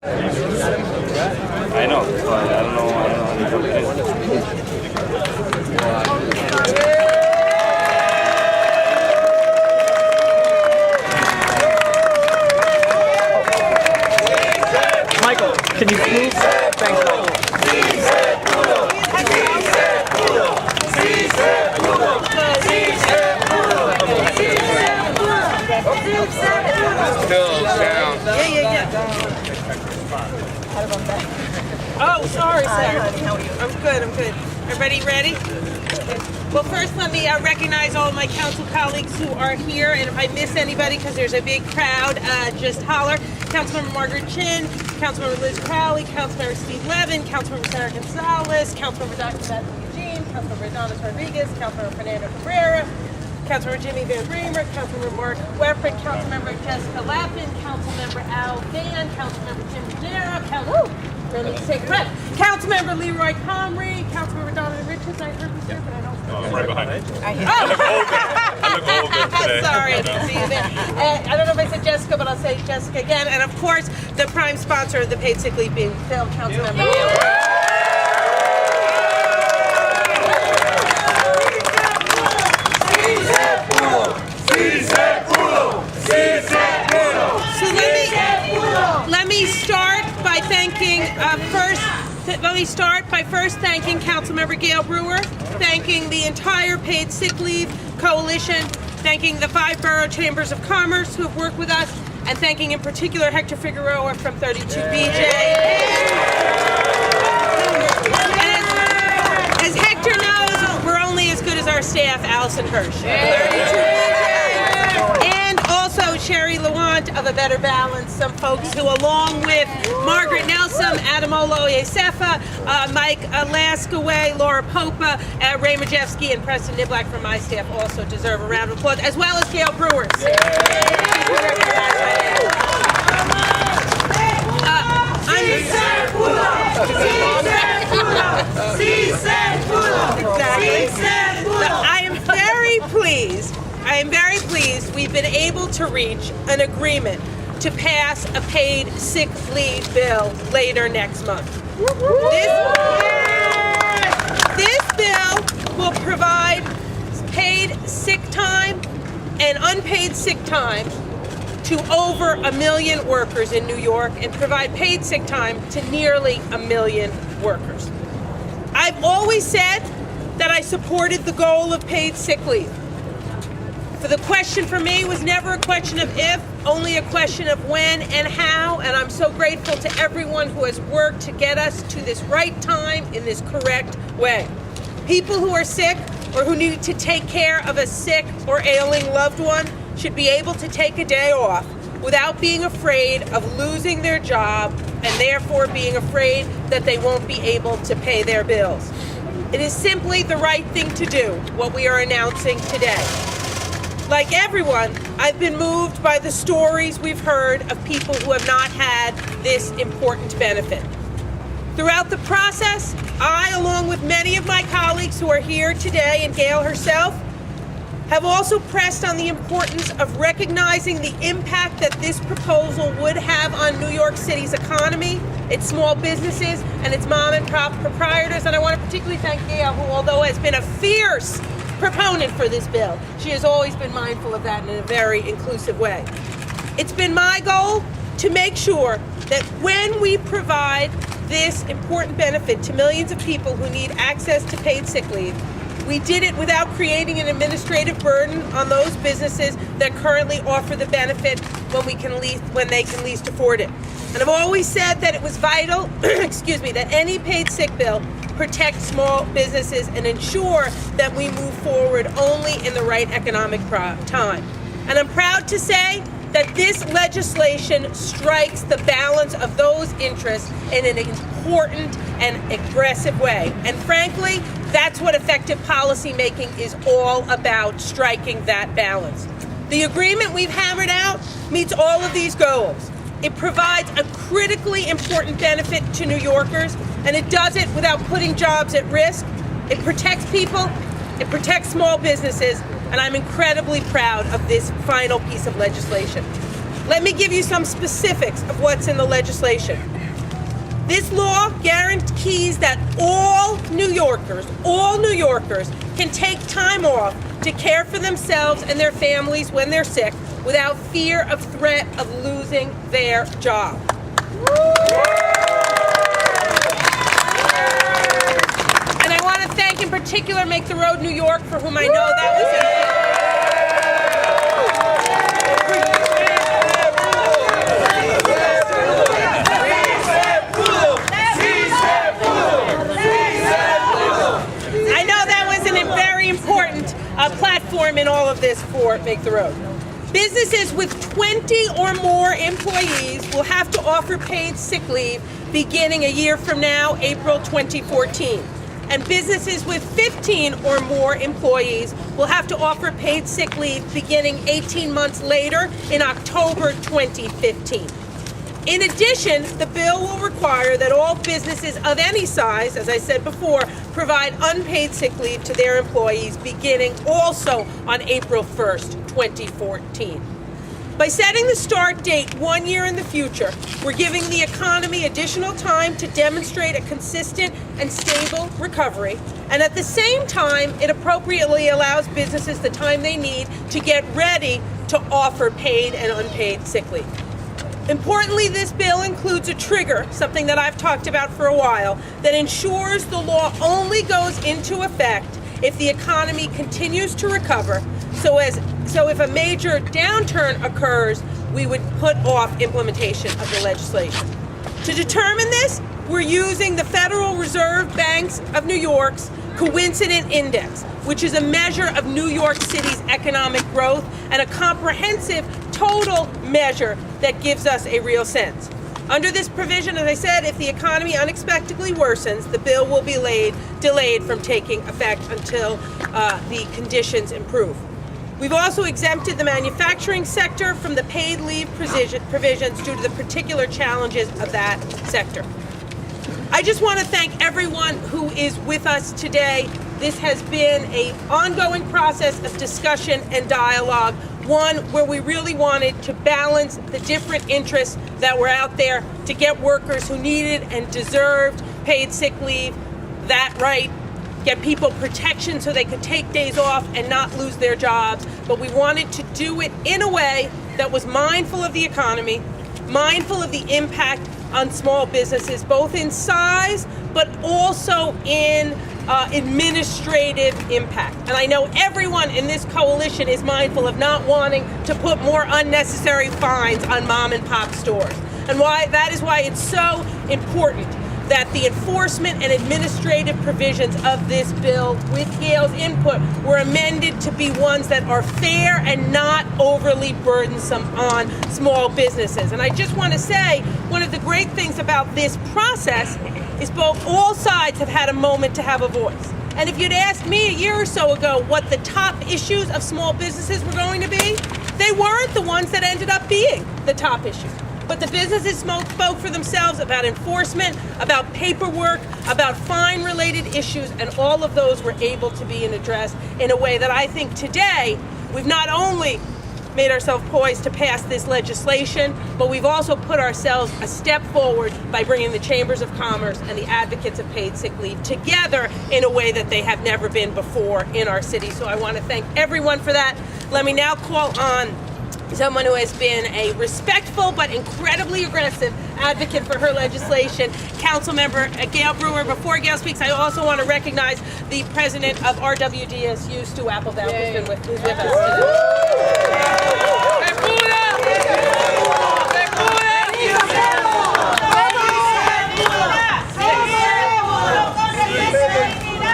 I know, but I don't know how to put it in. Michael, can you move? Thanks, Michael. Still down. Oh, sorry, sir. How are you? I'm good, I'm good. Everybody ready? Well, first let me recognize all of my council colleagues who are here, and if I miss anybody, because there's a big crowd, just holler. Councilmember Margaret Chin, Councilmember Liz Crowley, Councilmember Steve Levin, Councilmember Sarah Gonzalez, Councilmember Dr. Bethany Jean, Councilmember Adonis Rodriguez, Councilmember Fernando Cabrera, Councilmember Jimmy Van Bremer, Councilmember Mark Wefford, Councilmember Jessica Lappin, Councilmember Al Van, Councilmember Jim Panera, let me take a breath. Councilmember Leroy Comrie, Councilmember Donovan Richards. I heard this here, but I don't. I'm right behind you. I look older. Sorry, I didn't see you there. I don't know if I said Jessica, but I'll say Jessica again. And of course, the prime sponsor of the paid sick leave being Phil, Councilmember Hill. Let me start by first thanking Councilmember Gail Brewer, thanking the entire Paid Sick Leave Coalition, thanking the 5 borough chambers of commerce who have worked with us, and thanking in particular Hector Figueroa from 32BJ. As Hector knows, we're only as good as our staff, Allison Hirsch. 32BJ. And also Sherry Lawant of A Better Balance, some folks who, along with Margaret Nelson, Adamolo Yesefa, Mike Laskaway, Laura Popa, Ray Majewski, and Preston Niblack from my staff also deserve a round of applause, as well as Gail Brewer. I am very pleased we've been able to reach an agreement to pass a paid sick leave bill later next month. This bill will provide paid sick time and unpaid sick time to over 1 million workers in New York and provide paid sick time to nearly 1 million workers. I've always said that I supported the goal of paid sick leave. The question for me was never a question of if, only a question of when and how, and I'm so grateful to everyone who has worked to get us to this right time in this correct way. People who are sick or who need to take care of a sick or ailing loved one should be able to take a day off without being afraid of losing their job and therefore being afraid that they won't be able to pay their bills. It is simply the right thing to do, what we are announcing today. Like everyone, I've been moved by the stories we've heard of people who have not had this important benefit. Throughout the process, I, along with many of my colleagues who are here today, and Gail herself, have also pressed on the importance of recognizing the impact that this proposal would have on New York City's economy, its small businesses, and its mom and pop proprietors. And I want to particularly thank Gail, who, although has been a fierce proponent for this bill, she has always been mindful of that in a very inclusive way. It's been my goal to make sure that when we provide this important benefit to millions of people who need access to paid sick leave, we did it without creating an administrative burden on those businesses that currently offer the benefit when they can least afford it. And I've always said that it was vital, that any paid sick bill protect small businesses and ensure that we move forward only in the right economic time. And I'm proud to say that this legislation strikes the balance of those interests in an important and aggressive way. And frankly, that's what effective policymaking is all about, striking that balance. The agreement we've hammered out meets all of these goals. It provides a critically important benefit to New Yorkers, and it does it without putting jobs at risk. It protects people, it protects small businesses, and I'm incredibly proud of this final piece of legislation. Let me give you some specifics of what's in the legislation. This law guarantees that all New Yorkers can take time off to care for themselves and their families when they're sick without fear of threat of losing their job. And I want to thank in particular Make the Road New York, for whom I know that was platform in all of this for Make the Road. Businesses with 20 or more employees will have to offer paid sick leave beginning a year from now, April 2014. And businesses with 15 or more employees will have to offer paid sick leave beginning 18 months later in October 2015. In addition, the bill will require that all businesses of any size, as I said before, provide unpaid sick leave to their employees beginning also on April 1st, 2014. By setting the start date 1 year in the future, we're giving the economy additional time to demonstrate a consistent and stable recovery, and at the same time, it appropriately allows businesses the time they need to get ready to offer paid and unpaid sick leave. Importantly, this bill includes a trigger, something that I've talked about for a while, that ensures the law only goes into effect if the economy continues to recover. So if a major downturn occurs, we would put off implementation of the legislation. To determine this, we're using the Federal Reserve Banks of New York's Coincident Index, which is a measure of New York City's economic growth and a comprehensive total measure that gives us a real sense. Under this provision, as I said, if the economy unexpectedly worsens, the bill will be delayed from taking effect until the conditions improve. We've also exempted the manufacturing sector from the paid leave provisions due to the particular challenges of that sector. I just want to thank everyone who is with us today. This has been an ongoing process of discussion and dialogue, one where we really wanted to balance the different interests that were out there to get workers who needed and deserved paid sick leave that right, get people protection so they could take days off and not lose their jobs. But we wanted to do it in a way that was mindful of the economy, mindful of the impact on small businesses, both in size but also in administrative impact. And I know everyone in this coalition is mindful of not wanting to put more unnecessary fines on mom and pop stores. And that is why it's so important that the enforcement and administrative provisions of this bill, with Gail's input, were amended to be ones that are fair and not overly burdensome on small businesses. And I just want to say, one of the great things about this process is all sides have had a moment to have a voice. And if you'd asked me a year or so ago what the top issues of small businesses were going to be, they weren't the ones that ended up being the top issues. But the businesses spoke for themselves about enforcement, about paperwork, about fine-related issues, and all of those were able to be addressed in a way that I think today we've not only made ourselves poised to pass this legislation, but we've also put ourselves a step forward by bringing the Chambers of Commerce and the advocates of paid sick leave together in a way that they have never been before in our city. So I want to thank everyone for that. Let me now call on someone who has been a respectful but incredibly aggressive advocate for her legislation, Councilmember Gail Brewer. Before Gail speaks, I also want to recognize the president of RWDSU, Stu Applebaum, who's with us today.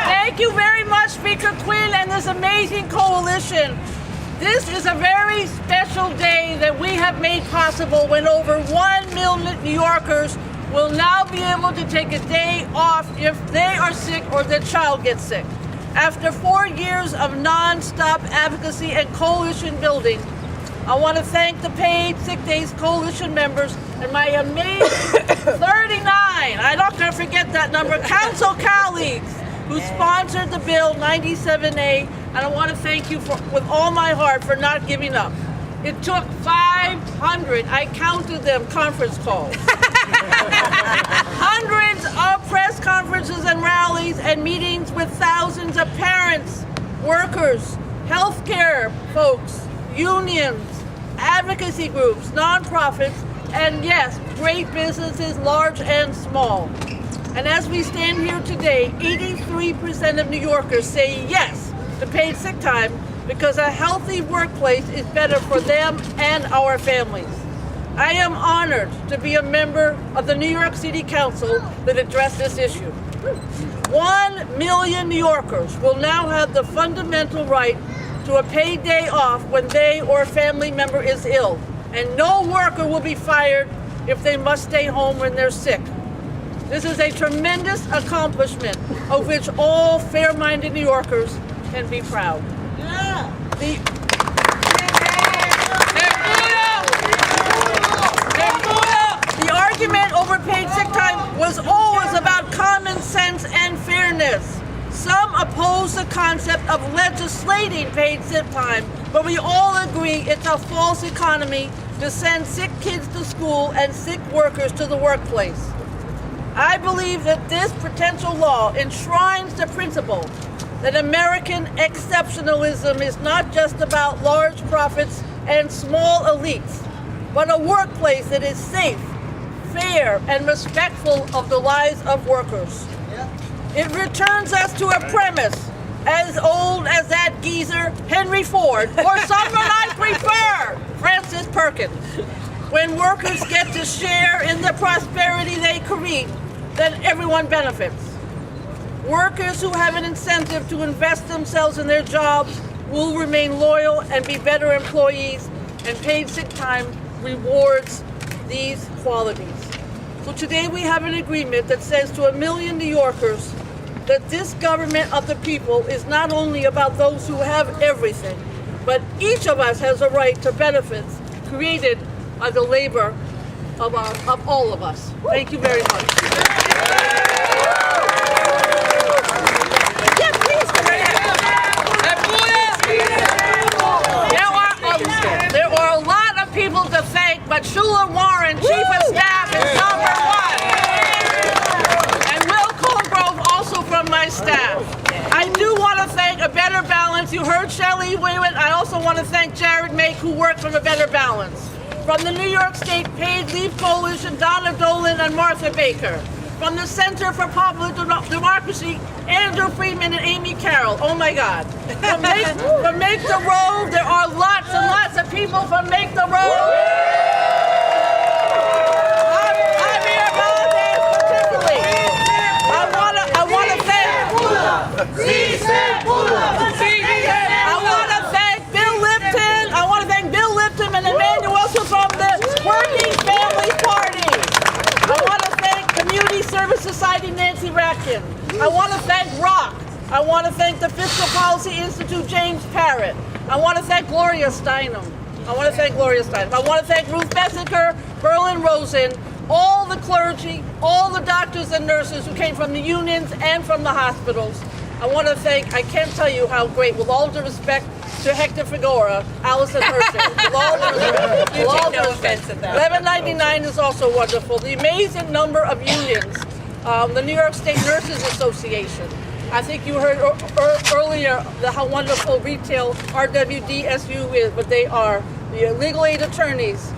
Thank you very much, Speaker Quinn, and this amazing coalition. This is a very special day that we have made possible when over 1 million New Yorkers will now be able to take a day off if they are sick or their child gets sick. After 4 years of non-stop advocacy and coalition building, I want to thank the Paid Sick Days Coalition members and my amazing 39, I'm not going to forget that number, council colleagues who sponsored the bill 97A, and I want to thank you with all my heart for not giving up. It took 500, I counted them, conference calls. Hundreds of press conferences and rallies and meetings with thousands of parents, workers, healthcare folks, unions, advocacy groups, nonprofits, and yes, great businesses, large and small. And as we stand here today, 83% of New Yorkers say yes to paid sick time because a healthy workplace is better for them and our families. I am honored to be a member of the New York City Council that addressed this issue. 1 million New Yorkers will now have the fundamental right to a paid day off when they or a family member is ill, and no worker will be fired if they must stay home when they're sick. This is a tremendous accomplishment of which all fair-minded New Yorkers can be proud. The argument over paid sick time was always about common sense and fairness. Some oppose the concept of legislating paid sick time, but we all agree it's a false economy to send sick kids to school and sick workers to the workplace. I believe that this potential law enshrines the principle that American exceptionalism is not just about large profits and small elites, but a workplace that is safe, fair, and respectful of the lives of workers. It returns us to a premise as old as that geezer, Henry Ford, or someone I prefer, Francis Perkins. When workers get to share in the prosperity they create, then everyone benefits. Workers who have an incentive to invest themselves in their jobs will remain loyal and be better employees, and paid sick time rewards these qualities. So today we have an agreement that says to 1 million New Yorkers that this government of the people is not only about those who have everything, but each of us has a right to benefits created by the labor of all of us. Thank you very much. There are a lot of people to thank, but Shula Warren, Chief of Staff, is number one. And Will Colgrove, also from my staff. I do want to thank A Better Balance. You heard Shelley Wayman. I also want to thank Jared Make, who worked from A Better Balance. From the New York State Paid Leave Coalition, Donna Dolan and Martha Baker. From the Center for Popular Democracy, Andrew Friedman and Amy Carroll. Oh my God. From Make the Road, there are lots and lots of people from Make the Road. Javier Valdez particularly. I want to thank Bill Lipton. I want to thank Bill Lipton and Emmanuel Wilson from the Working Families Party. I want to thank Community Service Society Nancy Ratkin. I want to thank ROC. I want to thank the Fiscal Policy Institute James Parrott. I want to thank Gloria Steinem. I want to thank Ruth Bessinger, Berlin Rosen, all the clergy, all the doctors and nurses who came from the unions and from the hospitals. I want to thank, I can't tell you how great, with all due respect to Hector Figueroa, Allison Hershey, with all due respect. You take no offense at that. 1199 is also wonderful. The amazing number of unions, the New York State Nurses Association. I think you heard earlier how wonderful retail RWDSU is, but they are the legal aid attorneys,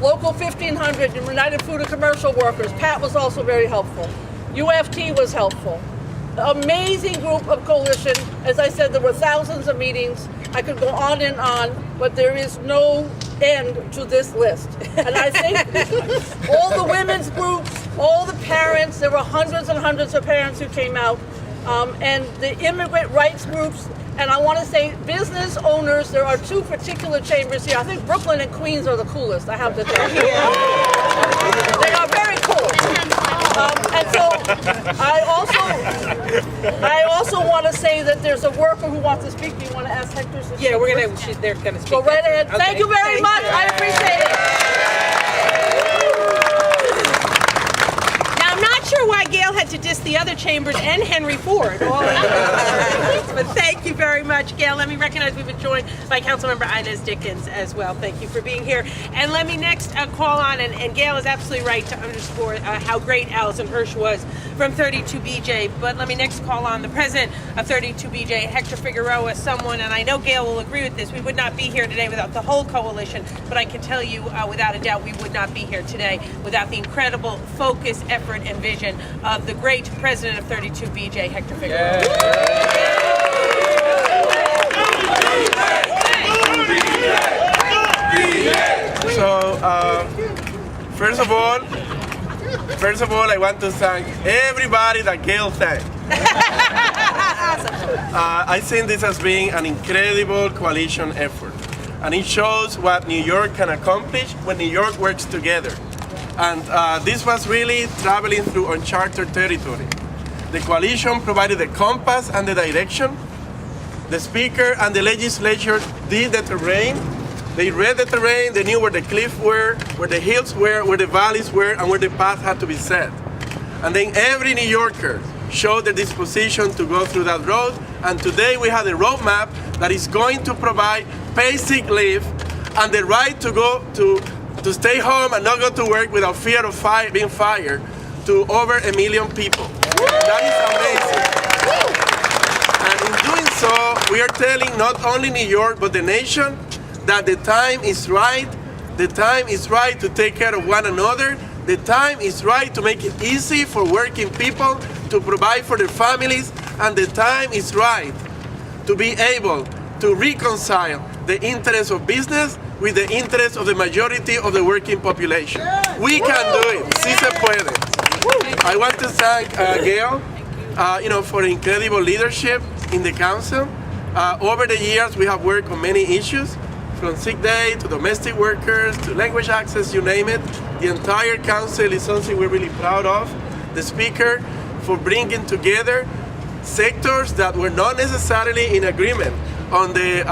Local 1500, United Food and Commercial Workers. Pat was also very helpful. UFT was helpful. Amazing group of coalition. As I said, there were thousands of meetings. I could go on and on, but there is no end to this list. And I think all the women's groups, all the parents, there were hundreds and hundreds of parents who came out, and the immigrant rights groups, and I want to say business owners. There are two particular chambers here. I think Brooklyn and Queens are the coolest, I have to tell you. They are very cool. And so I also want to say that there's a worker who wants to speak. Do you want to ask Hector? Yeah, they're going to speak. Go right ahead. Okay. Thank you very much. I appreciate it. Now, I'm not sure why Gail had had to diss the other chambers and Henry Ford. All but thank you very much, Gail. Let me recognize we've been joined by Councilmember Inez Dickens as well. Thank you for being here. And let me next call on, and Gail is absolutely right to underscore how great Allison Hirsch was from 32BJ. But let me next call on the president of 32BJ, Hector Figueroa, someone, and I know Gail will agree with this, we would not be here today without the whole coalition, but I can tell you without a doubt we would not be here today without the incredible focus, effort, and vision of the great president of 32BJ, Hector Figueroa. So, first of all, I want to thank everybody that Gail thanked. I think this has been an incredible coalition effort, and it shows what New York can accomplish when New York works together. And this was really traveling through uncharted territory. The coalition provided the compass and the direction. The speaker and the legislature did the terrain. They read the terrain, they knew where the cliffs were, where the hills were, where the valleys were, and where the path had to be set. And then every New Yorker showed the disposition to go through that road. And today we have a roadmap that is going to provide basic leave and the right to go to stay home and not go to work without fear of being fired to over 1 million people. That is amazing. And in doing so, we are telling not only New York but the nation that the time is right. The time is right to take care of one another. The time is right to make it easy for working people to provide for their families. And the time is right to be able to reconcile the interests of business with the interests of the majority of the working population. We can do it. Sí se puede. I want to thank Gail, for incredible leadership in the council. Over the years, we have worked on many issues, from sick day to domestic workers to language access, you name it. The entire council is something we're really proud of. The speaker for bringing together sectors that were not necessarily in agreement on the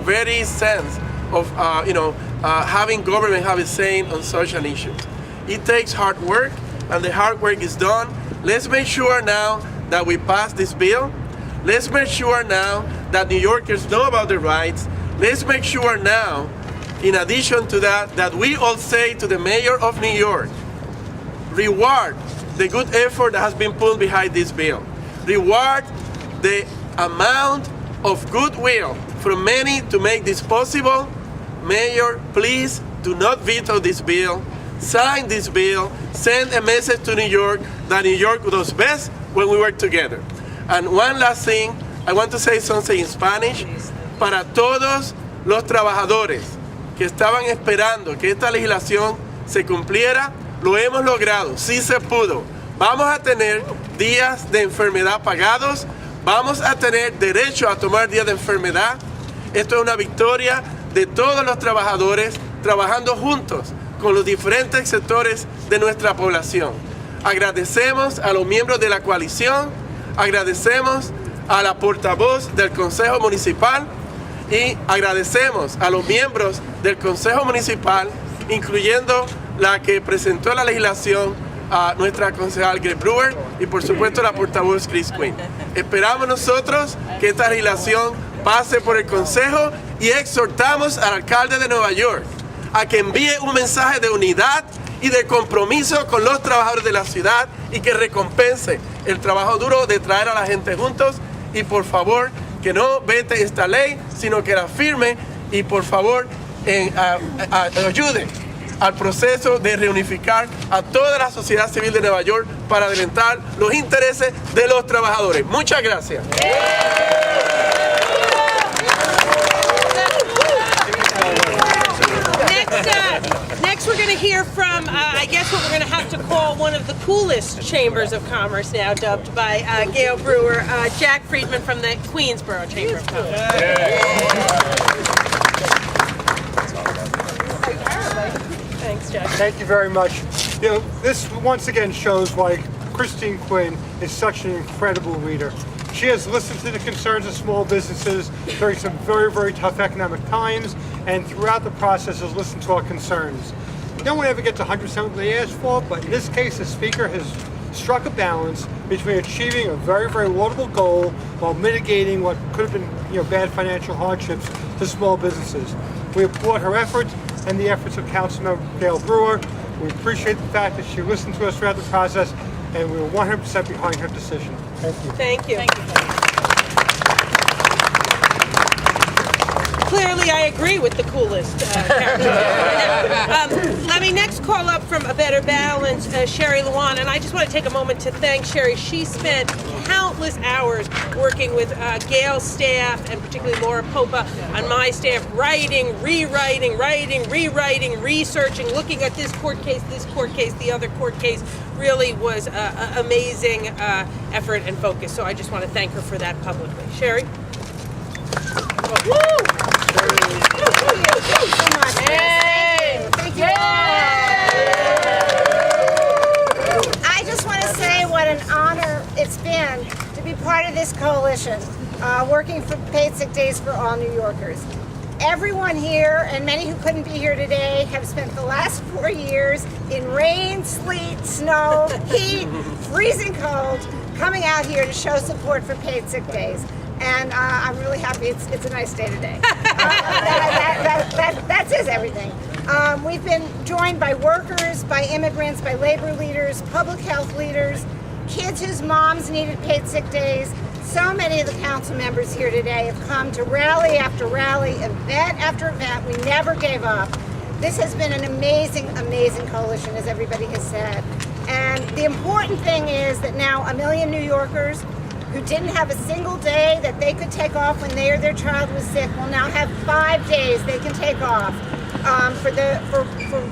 very sense of having government have a say on social issues. It takes hard work, and the hard work is done. Let's make sure now that we pass this bill. Let's make sure now that New Yorkers know about their rights. Let's make sure now, in addition to that, that we all say to the mayor of New York, reward the good effort that has been put behind this bill. Reward the amount of goodwill from many to make this possible. Mayor, please do not veto this bill. Sign this bill. Send a message to New York that New York does best when we work together. And one last thing, I want to say something in Spanish. Para todos los trabajadores que estaban esperando que esta legislación se cumpliera, lo hemos logrado, sí se pudo. Vamos a tener días de enfermedad pagados, vamos a tener derecho a tomar días de enfermedad. Esto es una victoria de todos los trabajadores trabajando juntos con los diferentes sectores de nuestra población. Agradecemos a los miembros de la coalición, agradecemos a la portavoz del Consejo Municipal y agradecemos a los miembros del Consejo Municipal, incluyendo la que presentó la legislación, a nuestra concejal Greg Brewer y por supuesto la portavoz Chris Quinn. Esperamos nosotros que esta legislación pase por el Consejo y exhortamos al alcalde de Nueva York a que envíe un mensaje de unidad y de compromiso con los trabajadores de la ciudad y que recompense el trabajo duro de traer a la gente juntos y por favor que no vete esta ley, sino que la firme y por favor ayude al proceso de reunificar a toda la sociedad civil de Nueva York para adelantar los intereses de los trabajadores. Muchas gracias. Next we're going to hear from, I guess what we're going to have to call one of the coolest chambers of commerce now, dubbed by Gail Brewer, Jack Friedman from the Queensborough Chamber of Commerce. Thanks, Jack. Thank you very much. This once again shows why Christine Quinn is such an incredible leader. She has listened to the concerns of small businesses during some very, very tough economic times, and throughout the process has listened to our concerns. No one ever gets 100% what they ask for, but in this case, the speaker has struck a balance between achieving a very, very laudable goal while mitigating what could have been, bad financial hardships to small businesses. We applaud her efforts and the efforts of Councilmember Gail Brewer. We appreciate the fact that she listened to us throughout the process, and we were 100% behind her decision. Thank you. Thank you. Clearly, I agree with the coolest character. Let me next call up from A Better Balance, Sherry Luan, and I just want to take a moment to thank Sherry. She spent countless hours working with Gail's staff, and particularly Laura Popa on my staff, writing, rewriting, rewriting, researching, looking at this court case, the other court case. Really was an amazing effort and focus. So I just want to thank her for that publicly. Sherry? Woo! Thank you. I just want to say what an honor it's been to be part of this coalition, working for paid sick days for all New Yorkers. Everyone here, and many who couldn't be here today, have spent the last 4 years in rain, sleet, snow, heat, freezing cold, coming out here to show support for paid sick days. And I'm really happy it's a nice day today. That says everything. We've been joined by workers, by immigrants, by labor leaders, public health leaders, kids whose moms needed paid sick days. So many of the council members here today have come to rally after rally, event after event. We never gave up. This has been an amazing, amazing coalition, as everybody has said. And the important thing is that now 1 million New Yorkers who didn't have a single day that they could take off when they or their child was sick will now have 5 days they can take off for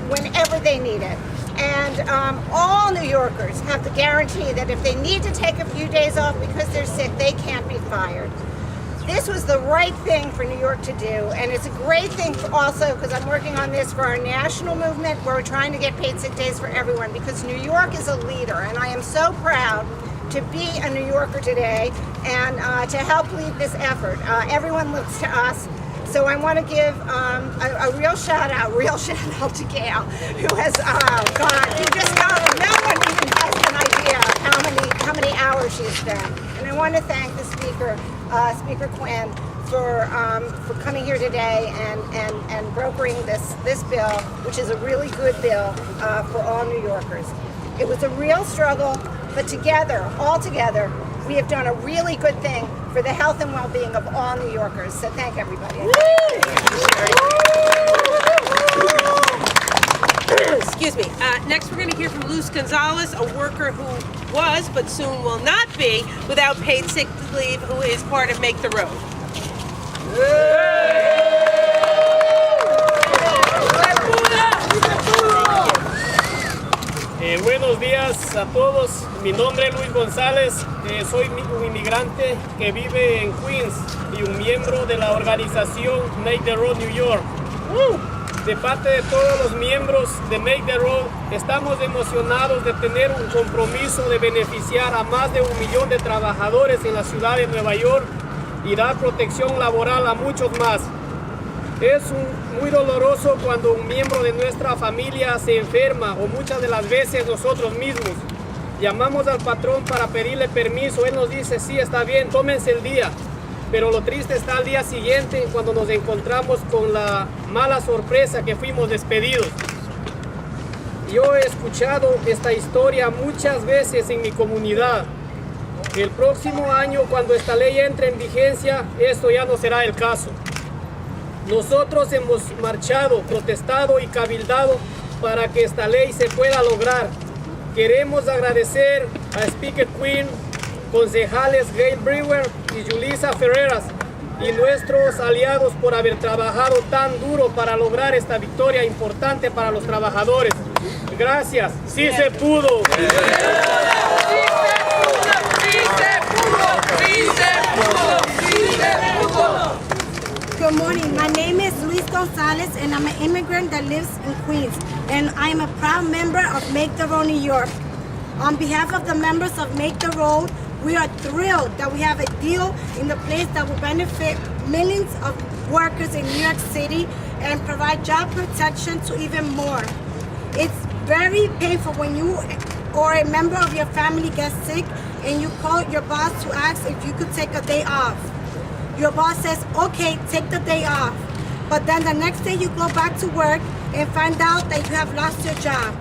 whenever they need it. And all New Yorkers have the guarantee that if they need to take a few days off because they're sick, they can't be fired. This was the right thing for New York to do, and it's a great thing also because I'm working on this for our national movement where we're trying to get paid sick days for everyone, because New York is a leader, and I am so proud to be a New Yorker today and to help lead this effort. Everyone looks to us. So I want to give a real shout out to Gail, who has you just know, no one even has an idea of how many hours she's spent. And I want to thank the Speaker, Speaker Quinn, for coming here today and brokering this bill, which is a really good bill for all New Yorkers. It was a real struggle, but together, all together, we have done a really good thing for the health and well-being of all New Yorkers. So thank everybody. Excuse me. Next, we're going to hear from Luz Gonzalez, a worker who was, but soon will not be, without paid sick leave, who is part of Make the Road. Buenos días a todos, mi nombre es Luis González, soy un inmigrante que vive en Queens y un miembro de la organización Make the Road New York. De parte de todos los miembros de Make the Road, estamos emocionados de tener un compromiso de beneficiar a más de 1 millón de trabajadores en la ciudad de Nueva York y dar protección laboral a muchos más. Es muy doloroso cuando un miembro de nuestra familia se enferma, o muchas de las veces nosotros mismos. Llamamos al patrón para pedirle permiso, él nos dice, sí, está bien, tómense el día. Pero lo triste está al día siguiente cuando nos encontramos con la mala sorpresa que fuimos despedidos. Yo he escuchado esta historia muchas veces en mi comunidad. El próximo año, cuando esta ley entre en vigencia, esto ya no será el caso. Nosotros hemos marchado, protestado y cabildado para que esta ley se pueda lograr. Queremos agradecer a Speaker Quinn, concejales Gail Brewer y Julissa Ferreras y nuestros aliados por haber trabajado tan duro para lograr esta victoria importante para los trabajadores. Gracias. ¡Sí se pudo! Good morning. My name is Luis Gonzalez, and I'm an immigrant that lives in Queens, and I'm a proud member of Make the Road New York. On behalf of the members of Make the Road, we are thrilled that we have a deal in the place that will benefit millions of workers in New York City and provide job protection to even more. It's very painful when you or a member of your family gets sick and you call your boss to ask if you could take a day off. Your boss says, okay, take the day off. But then the next day you go back to work and find out that you have lost your job.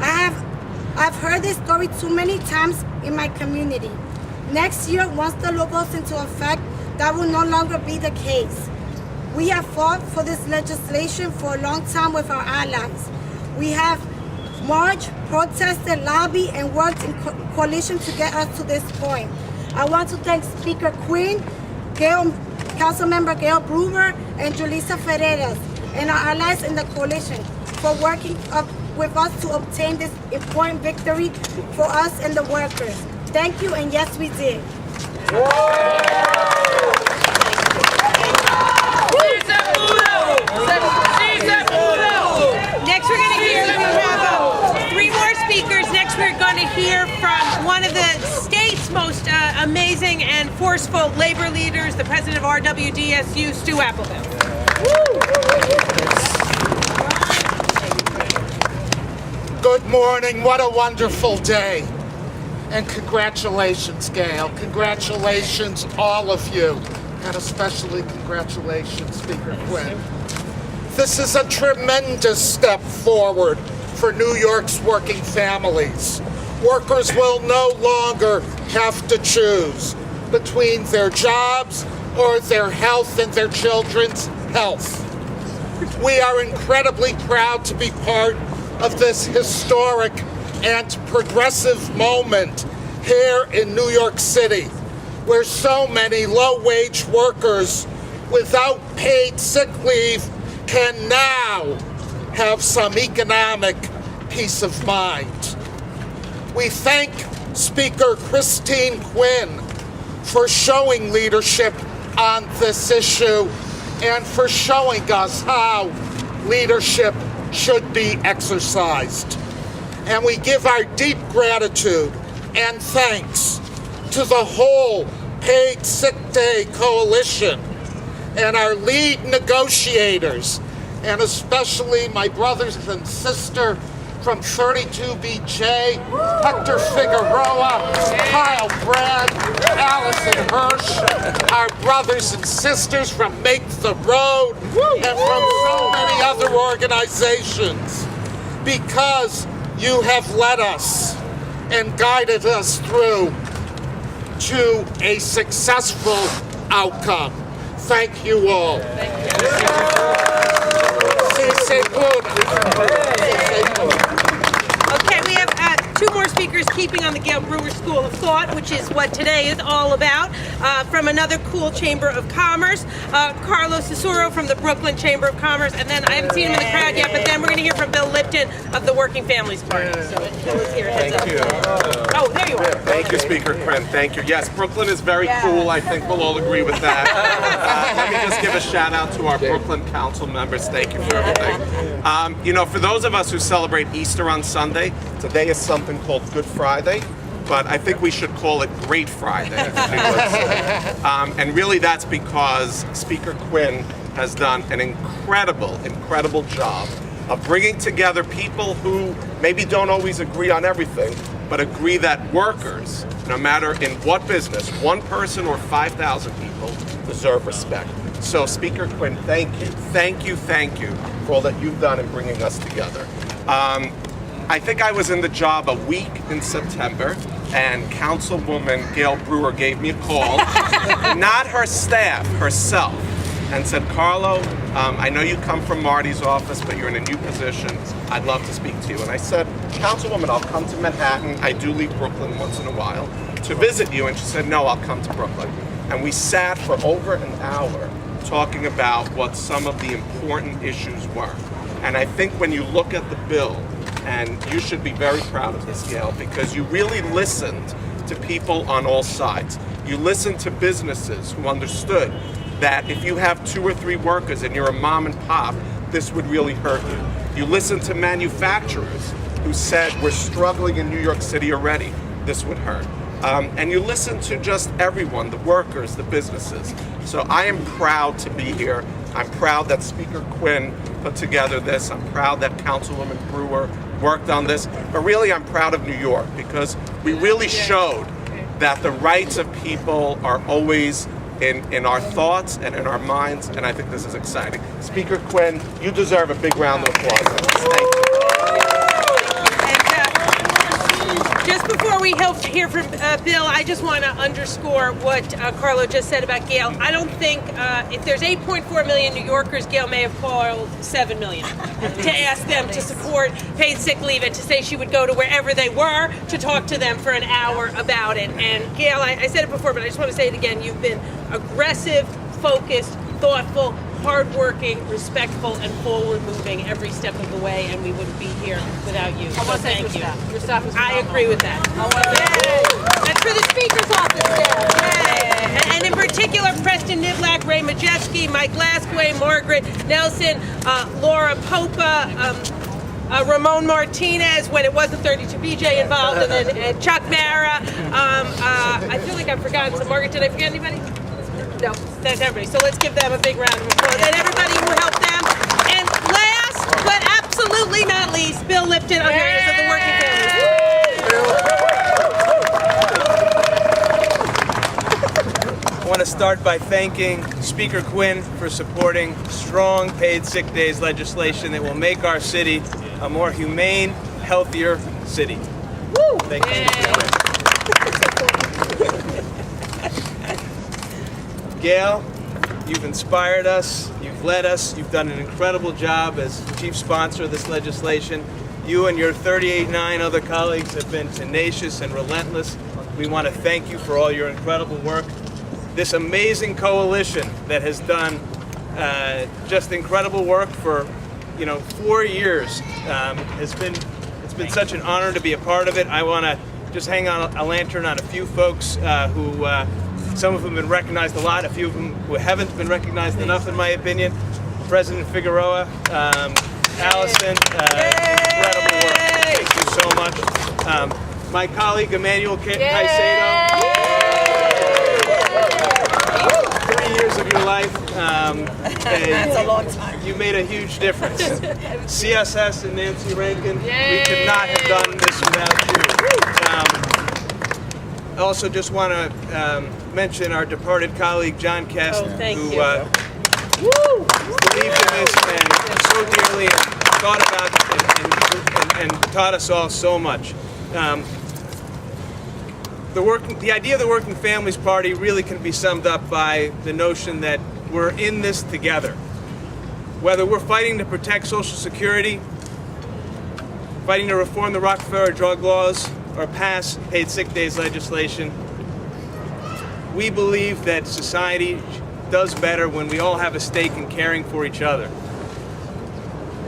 I've heard this story too many times in my community. Next year, once the law goes into effect, that will no longer be the case. We have fought for this legislation for a long time with our allies. We have marched, protested, lobbied, and worked in coalition to get us to this point. I want to thank Speaker Quinn, Councilmember Gail Brewer, and Julissa Ferreras, and our allies in the coalition for working with us to obtain this important victory for us and the workers. Thank you, and yes, we did. Next, we're going to hear from 3 more speakers. Next, we're going to hear from one of the state's most amazing and forceful labor leaders, the president of RWDSU, Stu Appleton. Good morning. What a wonderful day. And congratulations, Gail. Congratulations, all of you. And especially congratulations, Speaker Quinn. This is a tremendous step forward for New York's working families. Workers will no longer have to choose between their jobs or their health and their children's health. We are incredibly proud to be part of this historic and progressive moment here in New York City, where so many low-wage workers without paid sick leave can now have some economic peace of mind. We thank Speaker Christine Quinn for showing leadership on this issue and for showing us how leadership should be exercised. And we give our deep gratitude and thanks to the whole Paid Sick Day Coalition and our lead negotiators, and especially my brothers and sister from 32BJ, Hector Figueroa, Kyle Brad, Allison Hirsch, our brothers and sisters from Make the Road, and from so many other organizations, because you have led us and guided us through to a successful outcome. Thank you all. Okay, we have 2 more speakers keeping on the Gail Brewer School of Thought, which is what today is all about. From another cool Chamber of Commerce, Carlos Cesuro from the Brooklyn Chamber of Commerce, and then I haven't seen him in the crowd yet, but then we're going to hear from Bill Lipton of the Working Families Party. So Bill is here. Thank you. Oh, there you are. Thank you, Speaker Quinn. Thank you. Yes, Brooklyn is very cool. I think we'll all agree with that. Let me just give a shout out to our Brooklyn Council members. Thank you for everything. You know, for those of us who celebrate Easter on Sunday, today is something called Good Friday, but I think we should call it Great Friday. And really that's because Speaker Quinn has done an incredible job of bringing together people who maybe don't always agree on everything, but agree that workers, no matter in what business, 1 person or 5,000 people, deserve respect. So Speaker Quinn, thank you for all that you've done in bringing us together. I think I was in the job a week in September, and Councilwoman Gail Brewer gave me a call, not her staff, herself, and said, Carlo, I know you come from Marty's office, but you're in a new position. I'd love to speak to you. And I said, Councilwoman, I'll come to Manhattan. I do leave Brooklyn once in a while to visit you. And she said, no, I'll come to Brooklyn. And we sat for over an hour talking about what some of the important issues were. And I think when you look at the bill, and you should be very proud of this, Gail, because you really listened to people on all sides. You listened to businesses who understood that if you have 2 or 3 workers and you're a mom and pop, this would really hurt you. You listened to manufacturers who said, we're struggling in New York City already, this would hurt. And you listen to just everyone, the workers, the businesses. So I am proud to be here. I'm proud that Speaker Quinn put together this. I'm proud that Councilwoman Brewer worked on this. But really, I'm proud of New York because we really showed that the rights of people are always in our thoughts and in our minds, and I think this is exciting. Speaker Quinn, you deserve a big round of applause. Thank you. Just before we hear from Bill, I just want to underscore what Carlo just said about Gail. I don't think if there's 8.4 million New Yorkers, Gail may have called 7 million to ask them to support paid sick leave and to say she would go to wherever they were to talk to them for an hour about it. And Gail, I said it before, but I just want to say it again. You've been aggressive, focused, thoughtful, hardworking, respectful, and forward-moving every step of the way, and we wouldn't be here without you. So thank you. Your staff is I agree with that. That's for the Speaker's office staff. And in particular, Preston Niblack, Ray Majewski, Mike Laskway, Margaret Nelson, Laura Popa, Ramon Martinez, when it wasn't 32 BJ involved, and then Chuck Mara. I feel like I've forgotten some. Margaret, did I forget anybody? No, that's everybody. So let's give them a big round of applause. And everybody who helped them. And last, but absolutely not least, Bill Lipton, of the Working Families. I want to start by thanking Speaker Quinn for supporting strong paid sick days legislation that will make our city a more humane, healthier city. Woo! Thank you. Gail, you've inspired us, you've led us, you've done an incredible job as chief sponsor of this legislation. You and your 38.9 other colleagues have been tenacious and relentless. We want to thank you for all your incredible work. This amazing coalition that has done just incredible work for 4 years it's been such an honor to be a part of it. I want to just hang on a lantern on a few folks who some of them have been recognized a lot, a few of them who haven't been recognized enough, in my opinion. President Figueroa, Allison, incredible work. Thank you so much. My colleague, Emmanuel Caicedo. 3 years of your life. That's a long time. You made a huge difference. CSS and Nancy Rankin, we could not have done this without you. I also just want to mention our departed colleague, John Kest, who believed in this and so dearly and thought about it and taught us all so much. The idea of the Working Families Party really can be summed up by the notion that we're in this together. Whether we're fighting to protect Social Security, fighting to reform the Rockefeller drug laws, or pass paid sick days legislation, we believe that society does better when we all have a stake in caring for each other.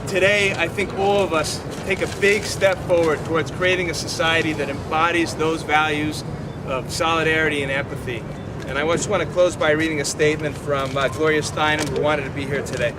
Today, I think all of us take a big step forward towards creating a society that embodies those values of solidarity and empathy. And I just want to close by reading a statement from Gloria Steinem, who wanted to be here today.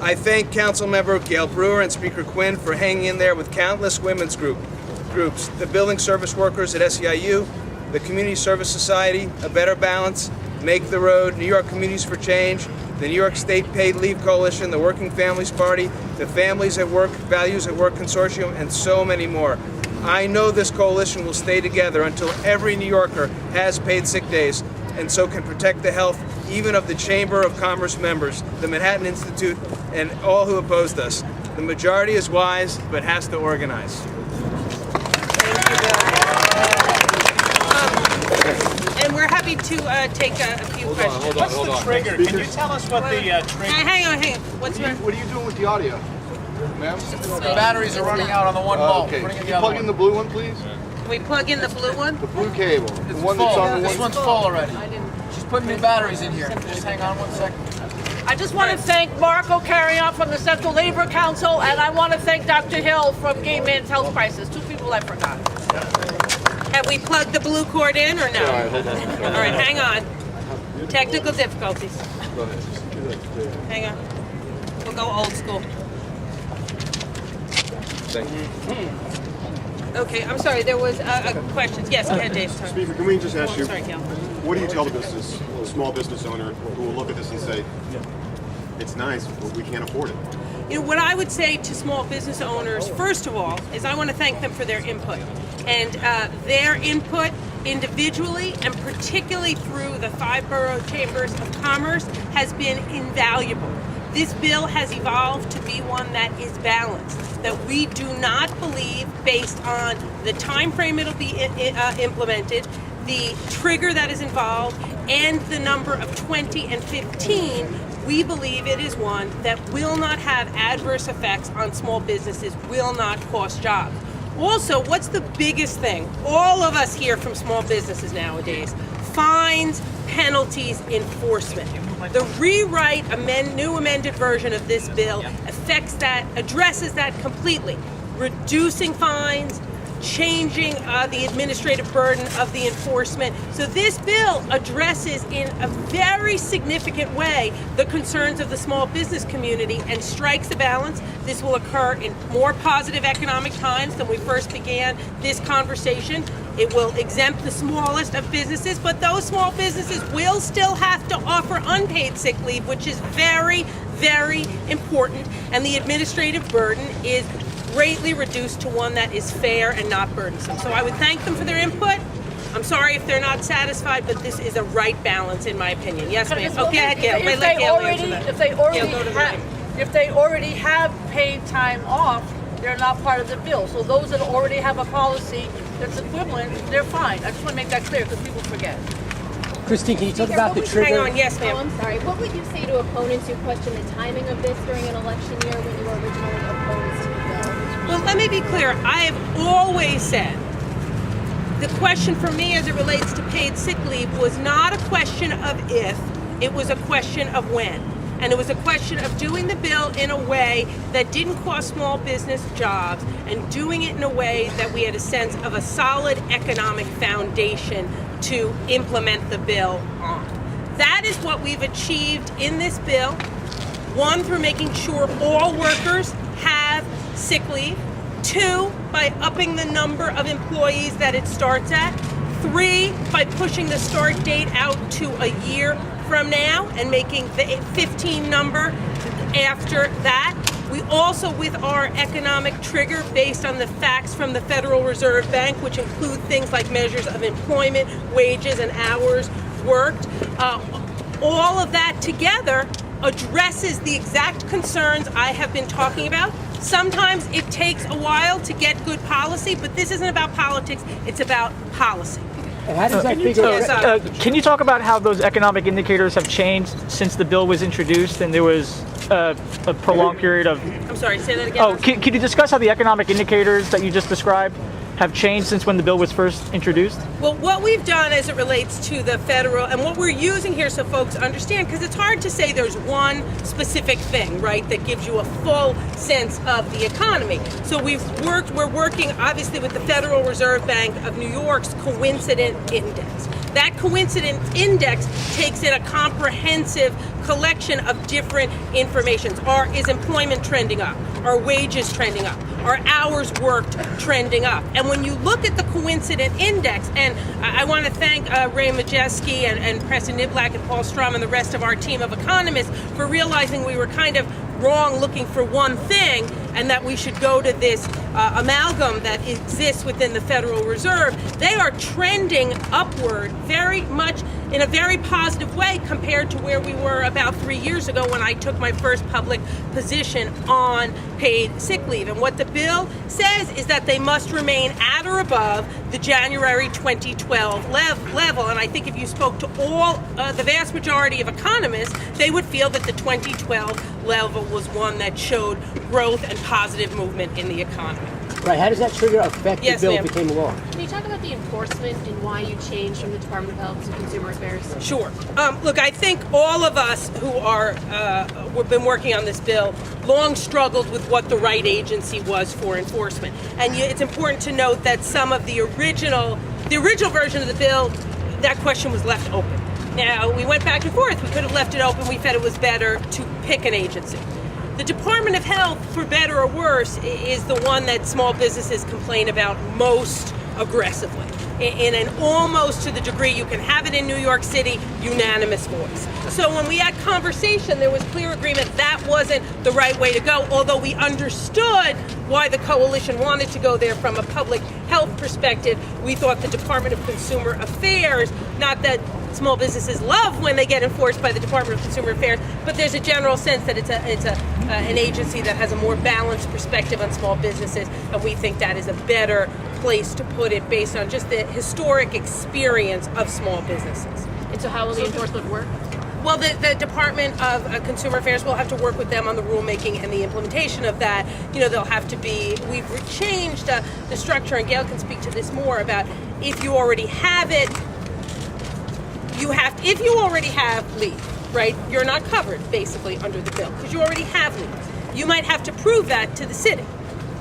I thank Councilmember Gail Brewer and Speaker Quinn for hanging in there with countless women's groups, the building service workers at SEIU, the Community Service Society, A Better Balance, Make the Road, New York Communities for Change, the New York State Paid Leave Coalition, the Working Families Party, the Families at Work, Values at Work Consortium, and so many more. I know this coalition will stay together until every New Yorker has paid sick days and so can protect the health even of the Chamber of Commerce members, the Manhattan Institute, and all who opposed us. The majority is wise, but has to organize. And we're happy to take a few questions. Hold on. Trigger. Can you tell us what the trigger? Hang on. What are you doing with the audio? Ma'am? The batteries are running out on the one bulb. Okay, can you plug in the blue one, please? Can we plug in the blue one? The blue cable. The It's one full. that's on the This one's full already. She's putting new batteries in here. Just hang on 1 second. I just want to thank Mark O'Carrion from the Central Labor Council, and I want to thank Dr. Hill from Gay Men's Health Crisis. 2 people I forgot. Have we plugged the blue cord in or no? All right, hold on. All right, hang on. Technical difficulties. Go ahead. Hang on. We'll go old school. Thank you. Okay, I'm sorry, there was a question. Yes, go ahead, Dave. Sorry. Speaker, can we just ask you, Sorry, Cal. what do you tell the small business owner who will look at this and say, it's nice, but we can't afford it. You know, what I would say to small business owners, first of all, is I want to thank them for their input. And their input individually and particularly through the 5 borough chambers of commerce has been invaluable. This bill has evolved to be one that is balanced, that we do not believe, based on the time frame it'll be implemented, the trigger that is involved, and the number of 20 and 15, we believe it is one that will not have adverse effects on small businesses, will not cost jobs. Also, what's the biggest thing? All of us hear from small businesses nowadays: fines, penalties, enforcement. The rewrite, new amended version of this bill affects that, addresses that completely, reducing fines, changing the administrative burden of the enforcement. So this bill addresses in a very significant way the concerns of the small business community and strikes a balance. This will occur in more positive economic times than we first began this conversation. It will exempt the smallest of businesses, but those small businesses will still have to offer unpaid sick leave, which is very, very important, and the administrative burden is greatly reduced to one that is fair and not burdensome. So I would thank them for their input. I'm sorry if they're not satisfied, but this is a right balance in my opinion. Yes, ma'am. Okay, Gail. If they already have paid time off, they're not part of the bill. So those that already have a policy that's equivalent, they're fine. I just want to make that clear because people forget. Christine, can you talk about the trigger? Hang on, yes, ma'am. Oh, I'm sorry. What would you say to opponents who question the timing of this during an election year when you were originally opposed to the bill? Well, let me be clear. I have always said the question for me as it relates to paid sick leave was not a question of if, it was a question of when. And it was a question of doing the bill in a way that didn't cost small business jobs and doing it in a way that we had a sense of a solid economic foundation to implement the bill on. That is what we've achieved in this bill. One, through making sure all workers have sick leave. 2, by upping the number of employees that it starts at. 3, by pushing the start date out to a year from now and making the 15 number after that. We also, with our economic trigger based on the facts from the Federal Reserve Bank, which include things like measures of employment, wages, and hours worked, all of that together addresses the exact concerns I have been talking about. Sometimes it takes a while to get good policy, but this isn't about politics, it's about policy. How does that figure? Can you talk about how those economic indicators have changed since the bill was introduced and there was a prolonged period of... I'm sorry, say that again. Oh, can you discuss how the economic indicators that you just described have changed since when the bill was first introduced? Well, what we've done as it relates to the federal, and what we're using here so folks understand, because it's hard to say there's one specific thing, right, that gives you a full sense of the economy. So we're working obviously with the Federal Reserve Bank of New York's coincident index. That coincident index takes in a comprehensive collection of different informations. Is employment trending up? Are wages trending up? Are hours worked trending up? And when you look at the coincident index, and I want to thank Ray Majeski and Preston Niblack and Paul Strum and the rest of our team of economists for realizing we were kind of wrong looking for one thing and that we should go to this amalgam that exists within the Federal Reserve. They are trending upward very much in a very positive way compared to where we were about 3 years ago when I took my first public position on paid sick leave. And what the bill says is that they must remain at or above the January 2012 level. And I think if you spoke to all, the vast majority of economists, they would feel that the 2012 level was one that showed growth and positive movement in the economy. Right, how does that trigger affect the bill if it became law? Can you talk about the enforcement and why you changed from the Department of Health to Consumer Affairs? Sure. Look, I think all of us who we've been working on this bill long struggled with what the right agency was for enforcement. And it's important to note that some of the original version of the bill, that question was left open. Now, we went back and forth. We could have left it open. We felt it was better to pick an agency. The Department of Health, for better or worse, is the one that small businesses complain about most aggressively. In an almost to the degree you can have it in New York City, unanimous voice. So when we had conversation, there was clear agreement that wasn't the right way to go, although we understood why the coalition wanted to go there from a public health perspective. We thought the Department of Consumer Affairs, not that small businesses love when they get enforced by the Department of Consumer Affairs, but there's a general sense that it's an agency that has a more balanced perspective on small businesses, and we think that is a better place to put it based on just the historic experience of small businesses. And so how will the enforcement work? Well, the Department of Consumer Affairs will have to work with them on the rulemaking and the implementation of that. You know, they'll have to be, we've changed the structure, and Gail can speak to this more about if you already have it, if you already have leave, right, you're not covered basically under the bill because you already have leave. You might have to prove that to the city.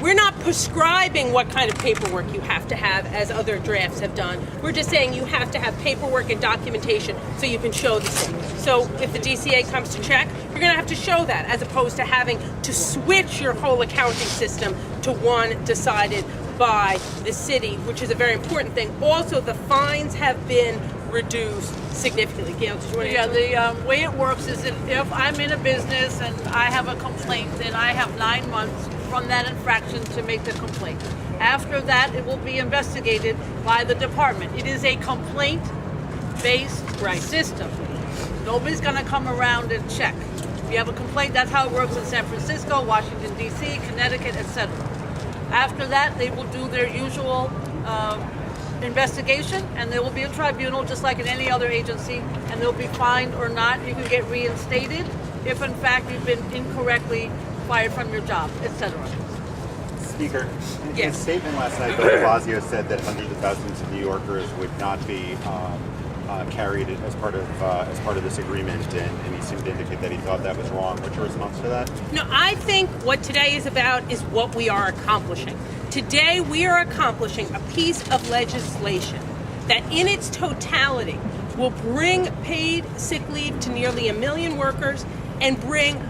We're not prescribing what kind of paperwork you have to have, as other drafts have done. We're just saying you have to have paperwork and documentation so you can show the city. So if the DCA comes to check, you're going to have to show that, as opposed to having to switch your whole accounting system to one decided by the city, which is a very important thing. Also, the fines have been reduced significantly. Gail, did you want to answer? The way it works is that if I'm in a business and I have a complaint, then I have 9 months from that infraction to make the complaint. After that, it will be investigated by the department. It is a complaint-based system. Nobody's going to come around and check. If you have a complaint, that's how it works in San Francisco, Washington, D.C., Connecticut, etc. After that, they will do their usual investigation, and there will be a tribunal just like in any other agency, and they'll be fined or not. You can get reinstated if in fact you've been incorrectly fired from your job, etc. Speaker, in a statement last night, Bill de Blasio said that hundreds of thousands of New Yorkers would not be carried as part of this agreement, and he seemed to indicate that he thought that was wrong. What's your response to that? No, I think what today is about is what we are accomplishing. Today we are accomplishing a piece of legislation that in its totality will bring paid sick leave to nearly 1 million workers and bring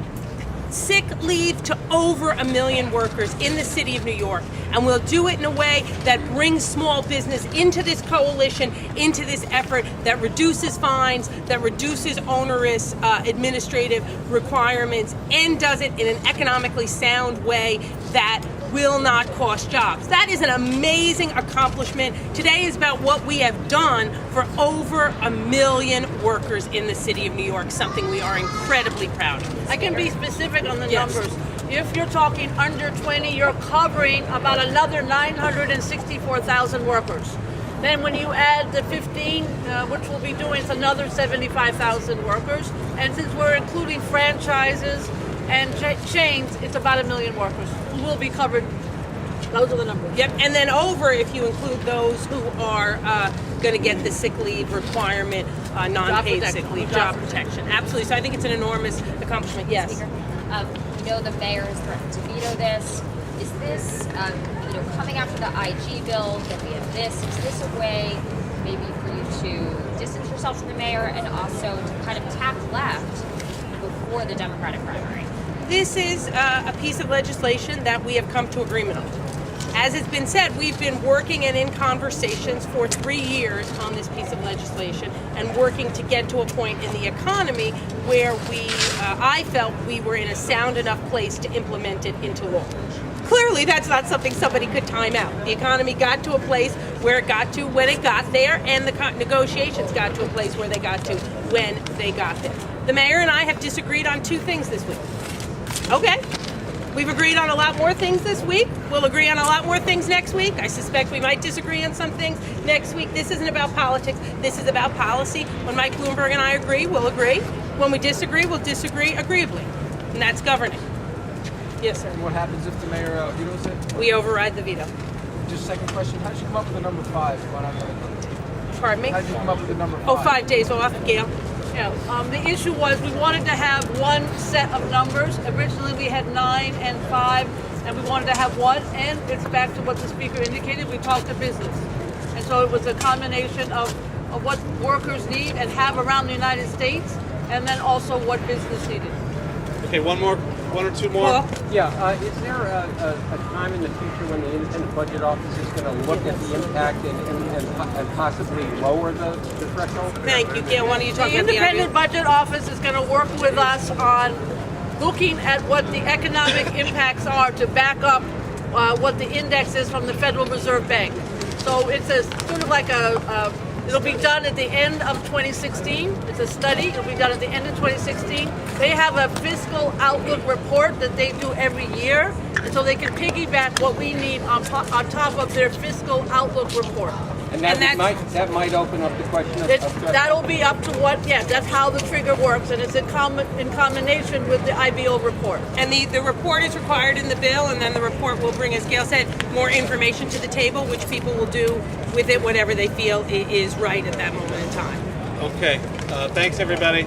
sick leave to over 1 million workers in the city of New York. And we'll do it in a way that brings small business into this coalition, into this effort, that reduces fines, that reduces onerous administrative requirements, and does it in an economically sound way that will not cost jobs. That is an amazing accomplishment. Today is about what we have done for over 1 million workers in the city of New York, something we are incredibly proud of. I can be specific on the numbers. If you're talking under 20, you're covering about another 964,000 workers. Then when you add the 15, which we'll be doing, it's another 75,000 workers. And since we're including franchises and chains, it's about 1 million workers who will be covered. Those are the numbers. Yep, and then over, if you include those who are going to get the sick leave requirement, non-paid sick leave, job protection. Absolutely. So I think it's an enormous accomplishment. Yes. Speaker, we know the mayor has threatened to veto this. Is this, coming after the IG bill, that we have this? Is this a way, maybe, for you to distance yourself from the mayor and also to kind of tap left before the Democratic primary? This is a piece of legislation that we have come to agreement on. As it's been said, we've been working and in conversations for 3 years on this piece of legislation and working to get to a point in the economy where I felt we were in a sound enough place to implement it into law. Clearly, that's not something somebody could time out. The economy got to a place where it got to when it got there, and the negotiations got to a place where they got to when they got there. The mayor and I have disagreed on 2 things this week. Okay. We've agreed on a lot more things this week. We'll agree on a lot more things next week. I suspect we might disagree on some things next week. This isn't about politics. This is about policy. When Mike Bloomberg and I agree, we'll agree. When we disagree, we'll disagree agreeably. And that's governing. Yes, sir. And what happens if the mayor vetoes it? We override the veto. Just second question, how did you come up with the number 5? Why not? Pardon me? How did you come up with the number 5? Oh, 5 days off, Gail. Yeah, the issue was we wanted to have one set of numbers. Originally we had 9 and 5, and we wanted to have one, and it's back to what the speaker indicated, we talked to business. And so it was a combination of what workers need and have around the United States, and then also what business needed. Okay, one more One or two more? Yeah, is there a time in the future when the Independent Budget Office is going to look at the impact and possibly lower the threshold? Thank you. Gail, why don't you talk The about the Independent Budget Office is going to work with us on looking at what the economic impacts are to back up what the index is from the Federal Reserve Bank. So it's a sort of like it'll be done at the end of 2016. It's a study. It'll be done at the end of 2016. They have a fiscal outlook report that they do every year, and so they can piggyback what we need on top of their fiscal outlook report. And that might open up the question of That'll be up to that's how the trigger works, and it's in combination with the IBO report. And the report is required in the bill, and then the report will bring, as Gail said, more information to the table, which people will do with it whatever they feel is right at that moment in time. Okay. Thanks, everybody.